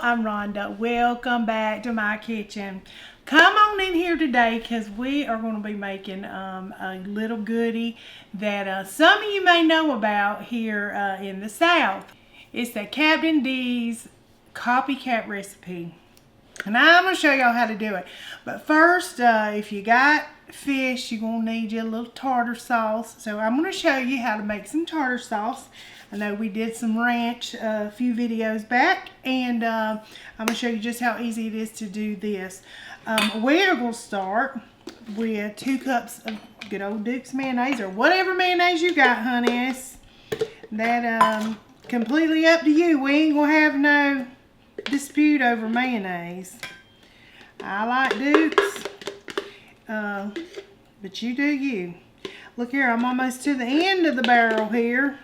I'm Rhonda. Welcome back to my kitchen. Come on in here today because we are going to be making a little goodie that some of you may know about here in the South. It's the Captain D's Copycat recipe. And I'm going to show y'all how to do it. But first, if you got fish, you're going to need your little tartar sauce. So I'm going to show you how to make some tartar sauce. I know we did some ranch a few videos back, and I'm going to show you just how easy it is to do this. We're going to start with 2 cups of good old Dukes mayonnaise, or whatever mayonnaise you got, honeys. That completely up to you. We ain't going to have no dispute over mayonnaise. I like Dukes, but you do you. Look here, I'm almost to the end of the barrel here.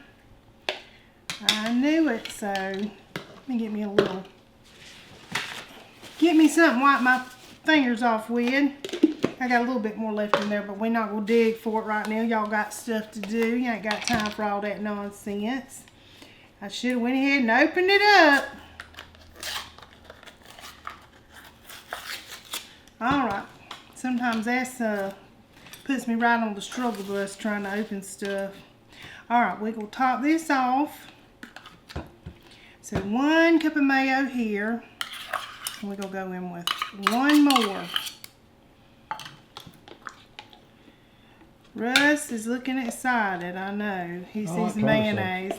I knew it, so let me get me something to wipe my fingers off with. I got a little bit more left in there, but we're not going to dig for it right now. Y'all got stuff to do. You ain't got time for all that nonsense. I should have went ahead and opened it up. Alright, sometimes that's puts me right on the struggle bus trying to open stuff. Alright, we're going to top this off. So 1 cup of mayo here. And we're going to go in with 1 more. Russ is looking excited, I know. He sees the mayonnaise.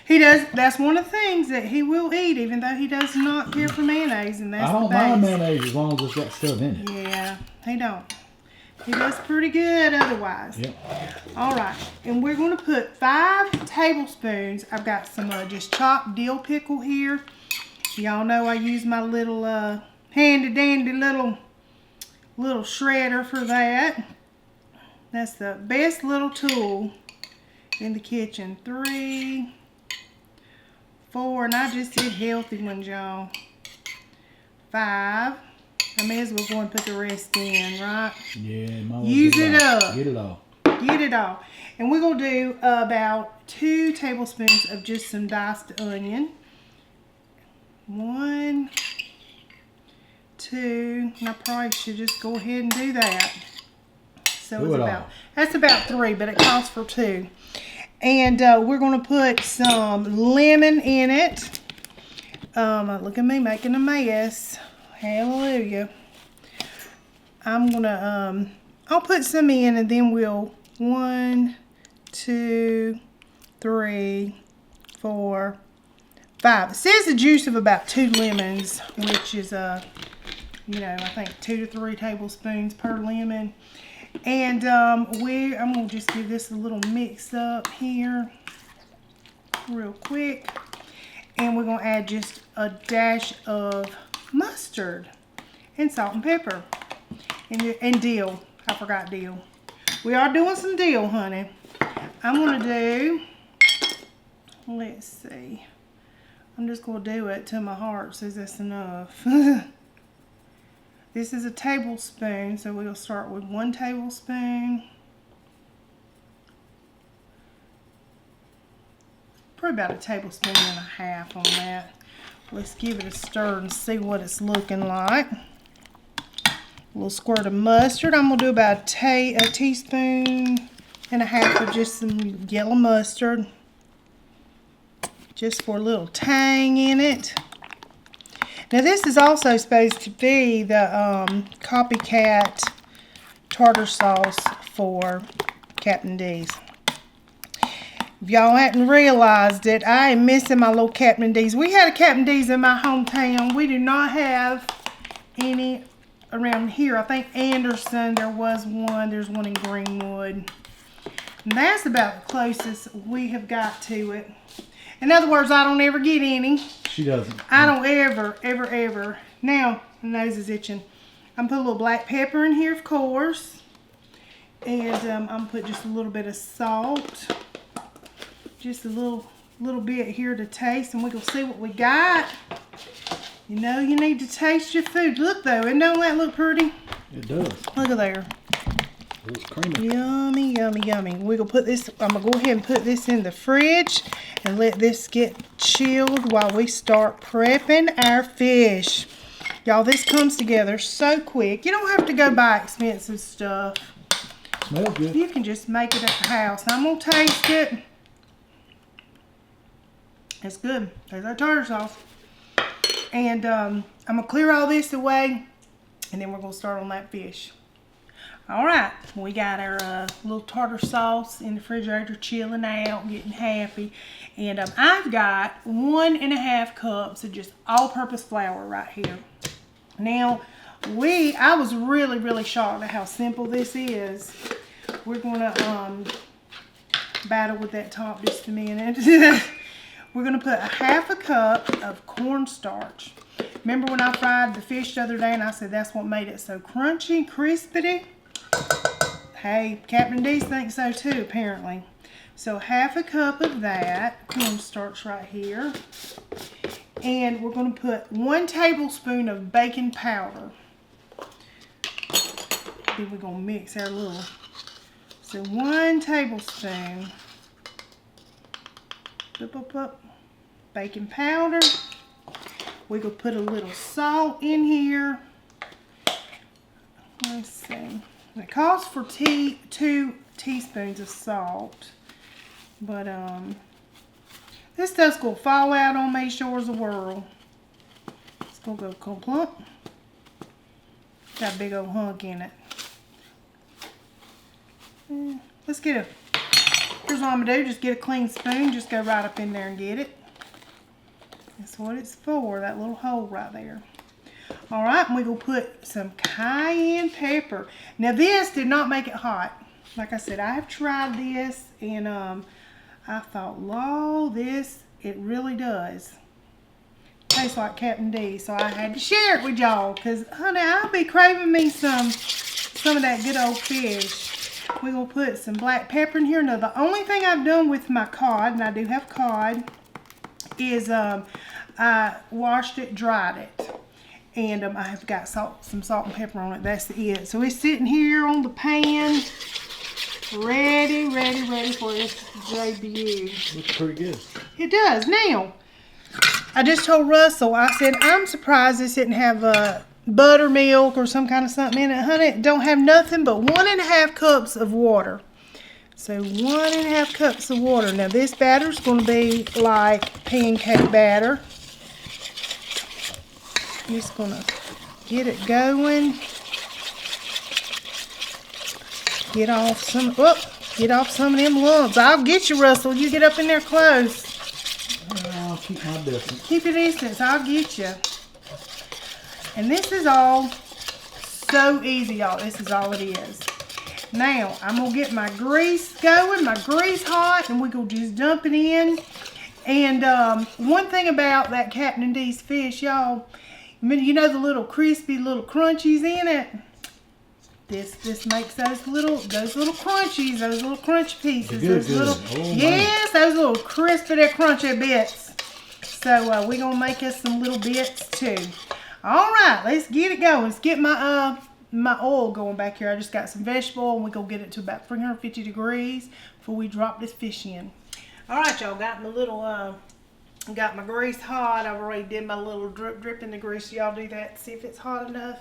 He does. That's one of the things that he will eat, even though he does not care for mayonnaise, and that's the base. I don't mind mayonnaise as long as it's got stuff in it. Yeah, he don't. He does pretty good otherwise. Yep. Alright, and we're going to put 5 tablespoons. I've got some just chopped dill pickle here. Y'all know I use my little handy dandy little shredder for that. That's the best little tool in the kitchen. 3, 4, and I just did healthy ones, y'all. 5. I may as well go and put the rest in, right? Yeah, use it up. Get it all. Get it all. And we're going to do about 2 tablespoons of just some diced onion. 1, 2, and I probably should just go ahead and do that. So that's about 3, but it calls for 2. And we're going to put some lemon in it. Look at me making a mess. Hallelujah. I'm going to, I'll put some in, and then we'll 1, 2, 3, 4, 5. It says the juice of about 2 lemons, which is, you know, I think 2 to 3 tablespoons per lemon. And I'm going to just give this a little mix up here real quick. And we're going to add just a dash of mustard and salt and pepper. And dill. I forgot dill. We are doing some dill, honey. I'm going to do, let's see. I'm just going to do it till my heart says that's enough. This is a tablespoon, so we'll start with 1 tablespoon. Probably about 1.5 tablespoons on that. Let's give it a stir and see what it's looking like. A little squirt of mustard. I'm going to do about a teaspoon and a half of just some yellow mustard. Just for a little tang in it. Now this is also supposed to be the Copycat tartar sauce for Captain D's. If y'all hadn't realized it, I am missing my little Captain D's. We had a Captain D's in my hometown. We do not have any around here. I think Anderson, there was one. There's one in Greenwood. And that's about the closest we have got to it. In other words, I don't ever get any. She doesn't. I don't ever. Now, my nose is itching. I'm putting a little black pepper in here, of course. And I'm going to put just a little bit of salt. Just a little bit here to taste. And we're going to see what we got. You know you need to taste your food. Look, though. And don't that look pretty? It does. Look at there. it's creamy. Yummy, yummy, yummy. We're gonna put this, I'm gonna go ahead and put this in the fridge and let this get chilled while we start prepping our fish. Y'all, this comes together so quick. You don't have to go buy expensive stuff. Smells good. You can just make it at the house. Now I'm gonna taste it. It's good. There's our tartar sauce. And I'm gonna clear all this away and then we're gonna start on that fish. All right, we got our little tartar sauce in the refrigerator chilling out, getting happy. And I've got 1.5 cups of just all-purpose flour right here. Now, I was really, really shocked at how simple this is. We're gonna battle with that top just a minute. We're gonna put 1/2 cup of cornstarch. Remember when I fried the fish the other day and I said that's what made it so crunchy and crispy? Hey, Captain D thinks so too, apparently. So 1/2 cup of that cornstarch right here. And we're going to put 1 tablespoon of baking powder. Then we're going to mix our little. So 1 tablespoon. Baking powder. We're going to put a little salt in here. Let's see. It calls for 2 teaspoons of salt. But this stuff's going to fall out on me sure as the world. It's going to go plump. Got a big old hunk in it. Let's get here's what I'm going to do. Just get a clean spoon. Just go right up in there and get it. That's what it's for, that little hole right there. Alright, and we're going to put some cayenne pepper. Now this did not make it hot. Like I said, I have tried this and I thought, Lord, it really does. Tastes like Captain D, so I had to share it with y'all because, honey, I'll be craving me some of that good old fish. We're going to put some black pepper in here. Now, the only thing I've done with my cod, and I do have cod, is I washed it, dried it. And I've got some salt and pepper on it. That's it. So it's sitting here on the pan, ready for its debut. Looks pretty good. It does. Now, I just told Russell, I said, I'm surprised this didn't have buttermilk or some kind of something in it. Honey, it don't have nothing but 1.5 cups of water. So 1.5 cups of water. Now this batter's going to be like pancake batter. Just going to get it going. Get off some of them lumps. I'll get you, Russell. You get up in there close. I'll keep my distance. Keep your distance. I'll get you. And this is all so easy, y'all. This is all it is. Now, I'm going to get my grease going, my grease hot, and we're going to just dump it in. And one thing about that Captain D's fish, y'all, you know the little crispy little crunchies in it? This makes those little crunchies, those little crunch pieces. Those little crispy, crunchy bits. So we're going to make us some little bits too. All right, let's get it going. Let's get my oil going back here. I just got some vegetable oil and we're going to get it to about 350 degrees before we drop this fish in. All right, y'all, got my little, got my grease hot. I've already did my little drip in the grease. Y'all do that, see if it's hot enough.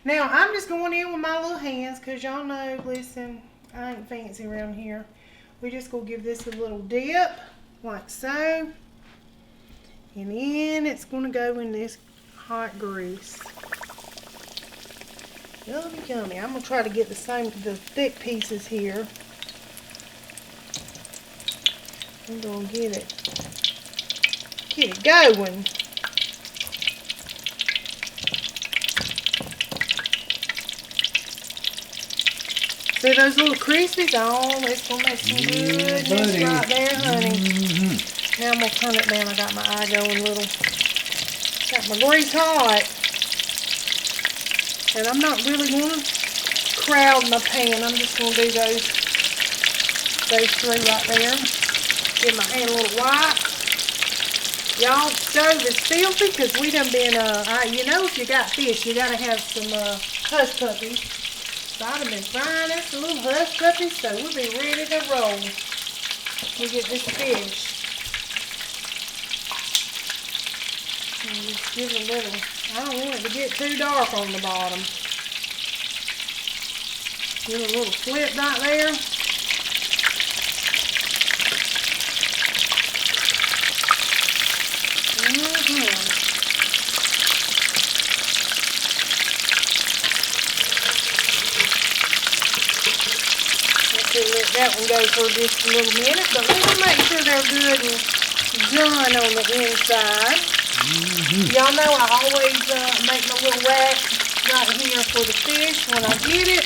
Now, I'm just going in with my little hands because y'all know, listen, I ain't fancy around here. We just going to give this a little dip, like so. And then it's going to go in this hot grease. Yummy, yummy. I'm going to try to get the thick pieces here. I'm going to get it going. See those little crispies? Oh, it's going to make some goodness right there, honey. Now I'm going to turn it down. I got my eye going little. Got my grease hot. And I'm not really going to crowd my pan. I'm just going to do those 3 right there. Give my hand a little wipe. Y'all, stove is filthy because we done been, you know, if you got fish, you got to have some hush puppies. I've been frying this a little hush puppy, so we'll be ready to roll. We get this fish. And just give it a little, I don't want it to get too dark on the bottom. Give it a little flip right there. Let that one go for just a little minute, but let's make sure they're good and done on the inside. Y'all know I always make my little rack right here for the fish when I get it,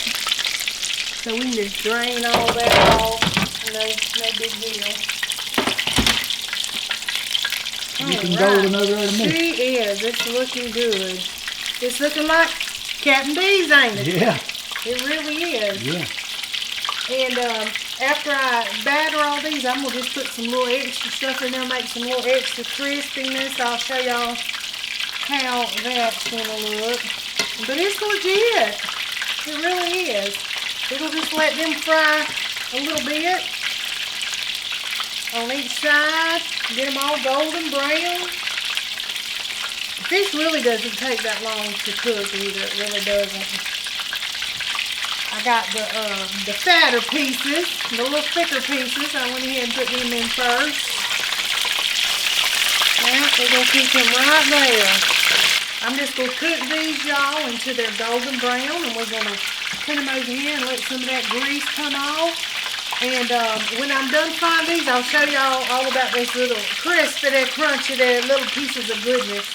so we can just drain all that off. No big deal. Looking golden over there to me. She is. It's looking good. It's looking like Captain D's, ain't it? Yeah. It really is. Yeah. And after I batter all these, I'm going to just put some little extra stuff in there, make some little extra crispiness. I'll show y'all how that's going to look. But it's legit. It really is. It'll just let them fry a little bit on each side. Get them all golden brown. Fish really doesn't take that long to cook either. It really doesn't. I got the fatter pieces, the little thicker pieces. I went ahead and put them in first. Now we're going to keep them right there. I'm just going to cook these, y'all, until they're golden brown. And we're going to put them over here and let some of that grease come off. And when I'm done frying these, I'll show y'all all about this little crispy, that crunchy, that little pieces of goodness.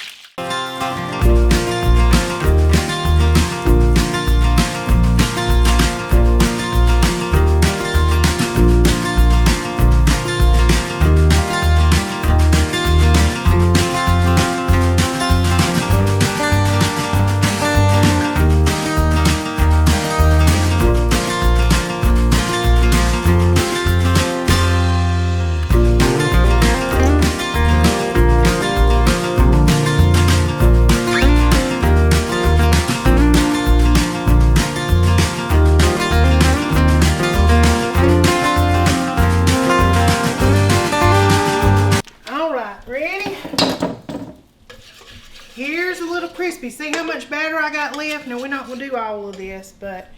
Here's a little crispy. See how much batter I got left? Now, we're not going to do all of this, but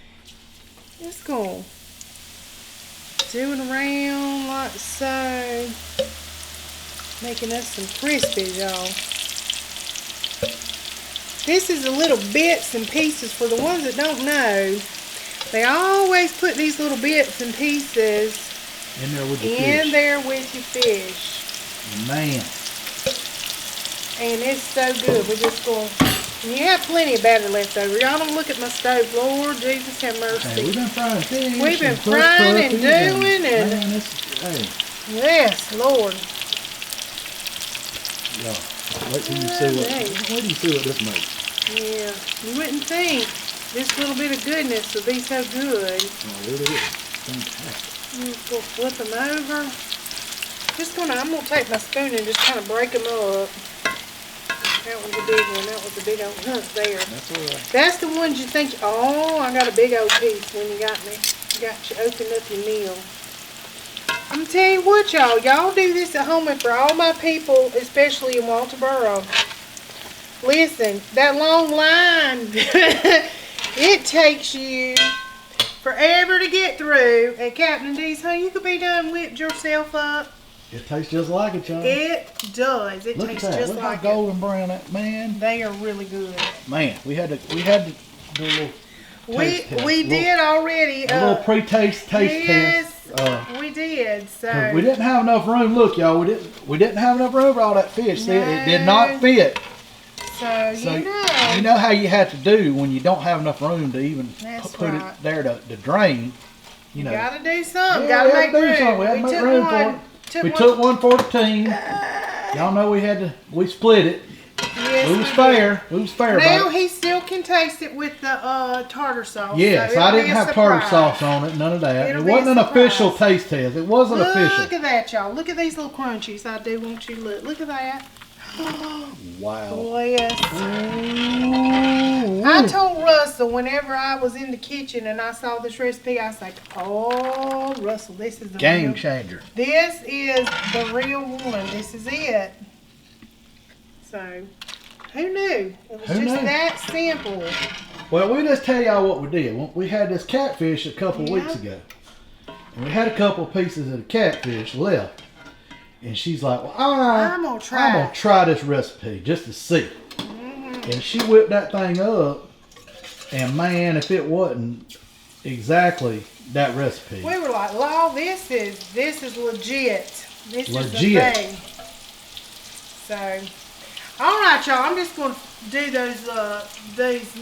it's going to do it around like so. Making us some crispies, y'all. This is the little bits and pieces for the ones that don't know. They always put these little bits and pieces in there with the fish. Man. And it's so good. We're just going, you have plenty of batter left over. Y'all don't look at my stove. Lord Jesus have mercy. Hey, we've been frying fish. We've been frying and doing and man, yes, Lord. Yeah. Wait till you see what this makes. Yeah. You wouldn't think this little bit of goodness would be so good. Oh, it is. Fantastic. I'm just going to flip them over. I'm going to take my spoon and just kind of break them up. That was a big one. That was a big old hunk there. That's all right. That's the ones you think, oh, I got a big old piece when you got me. Got you opened up your meal. I'm telling you what, y'all do this at home, and for all my people, especially in Walterboro, listen, that long line, it takes you forever to get through. At Captain D's, you could be done whipped yourself up. It tastes just like it, y'all. It does. It tastes just Look like how golden brown that, man. They are really good. Man, we had to do a little taste test. We did already. A little pre-taste taste yes, test. We did. So we didn't have enough room. Look, y'all, we didn't have enough room for all that fish. See, it did not fit. So you know how you have to do when you don't have enough room to even put it there to drain. You know, gotta do something. Yeah, gotta make room. We had to make room for it. We took one for the team. Y'all know we split it. Yes, we was fair. We was fair now about it. he still can taste it with the tartar sauce. Yes, so I didn't have tartar sauce on it. None of that. It wasn't an official taste test. It wasn't official. Look at that, y'all. Look at these little crunchies. I do want you to look. Look at that. Wow. Boy, yes. Ooh. I told Russell, whenever I was in the kitchen and I saw this recipe, I was like, oh, Russell, this is the Game real, changer. This is the real one. This is it. So, who knew? It was just that simple. Well, we just tell y'all what we did. We had this catfish a couple weeks ago. And we had a couple pieces of the catfish left. And she's like, well, I'm going to try this recipe just to see. And she whipped that thing up. And man, if it wasn't exactly that recipe. We were like, Law, this is legit. This is the thing. So, all right, y'all. I'm just going to do these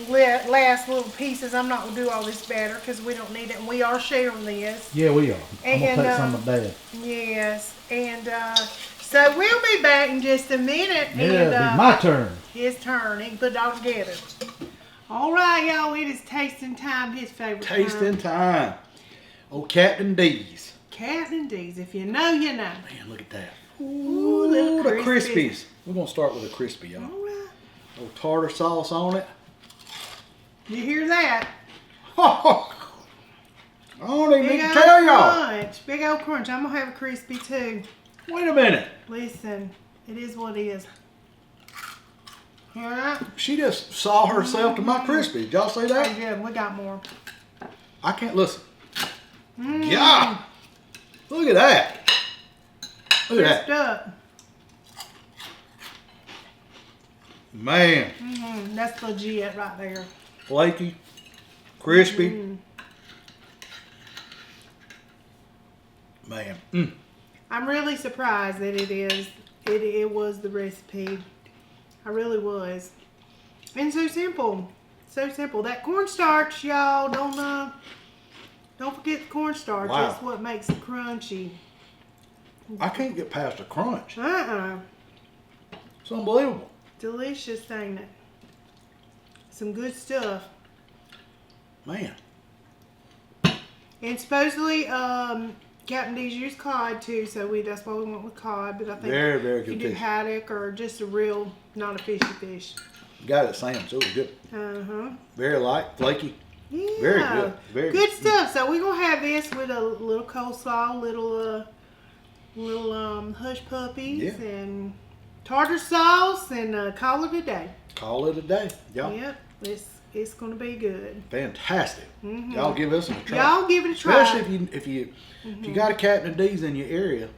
last little pieces. I'm not going to do all this batter because we don't need it. And we are sharing this. Yeah, we are. I'm going to take some of that. Yes. And so we'll be back in just a minute. Yeah, it'll be my turn. His turn. He can put it all together. All right, y'all. It is tasting time. His favorite tasting time. Oh, Captain D's. Captain D's. If you know, you know. Man, look at that. Ooh, the crispies. We're going to start with a crispy, y'all. All right. A little tartar sauce on it. You hear that? I don't even need to tell y'all. Big old crunch. I'm going to have a crispy too. Wait a minute. Listen, it is what it is. Hear that? She just saw herself to my crispy. Did y'all say that? Oh, yeah, we got more. I can't listen. Yeah. Look at that. Look at that. Up. Man. That's legit right there. Flaky. Crispy. Man. I'm really surprised that it was the recipe. I really was. And so simple. So simple. That cornstarch, y'all, don't forget the cornstarch. Wow. That's what makes it crunchy. I can't get past the crunch. It's unbelievable. Delicious, ain't it? Some good stuff. Man. And supposedly, Captain D's use cod too, so that's why we went with cod. But I think very, very good you do fish. haddock or just a real, not a fishy fish. Got it, Sam's. It was good. Very light, flaky. Yeah. Very good. Very good stuff. So we're gonna have this with a little coleslaw, little hush puppies, and tartar sauce, and call it a day. Call it a day, y'all. Yep. It's gonna be good. Fantastic. Y'all give us a try. Y'all give it a try. Especially if you got a Captain D's in your area.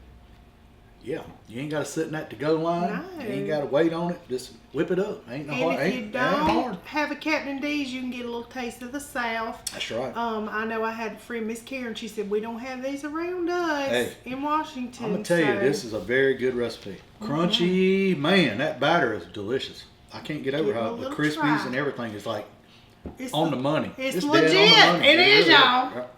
Yeah, you ain't got to sit in that to-go line. No. You ain't got to wait on it. Just whip it up. Ain't no hard. And if you don't have a Captain D's, you can get a little taste of the South. That's right. I know I had a friend, Miss Karen. She said we don't have these around us in Washington. I'm gonna tell you, this is a very good recipe. Crunchy, man. That batter is delicious. I can't get over how the crispies and everything is like on the money. It's legit. Dead on the money. It is, y'all.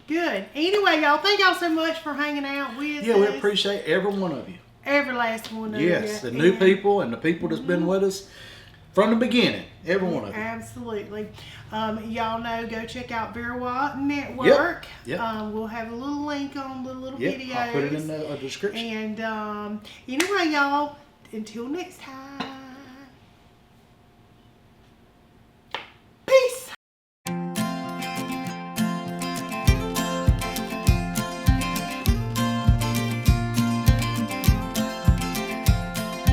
Good. Anyway, y'all, thank y'all so much for hanging out with us. Yeah, we appreciate every one of you. Every last one of you. Yes, the new people and the people that's been with us from the beginning. Every one of you. Absolutely. Y'all know, go check out Vera Watt Network. Yep. We'll have a little link on the little videos. I'll put it in the description. And anyway, y'all, until next time.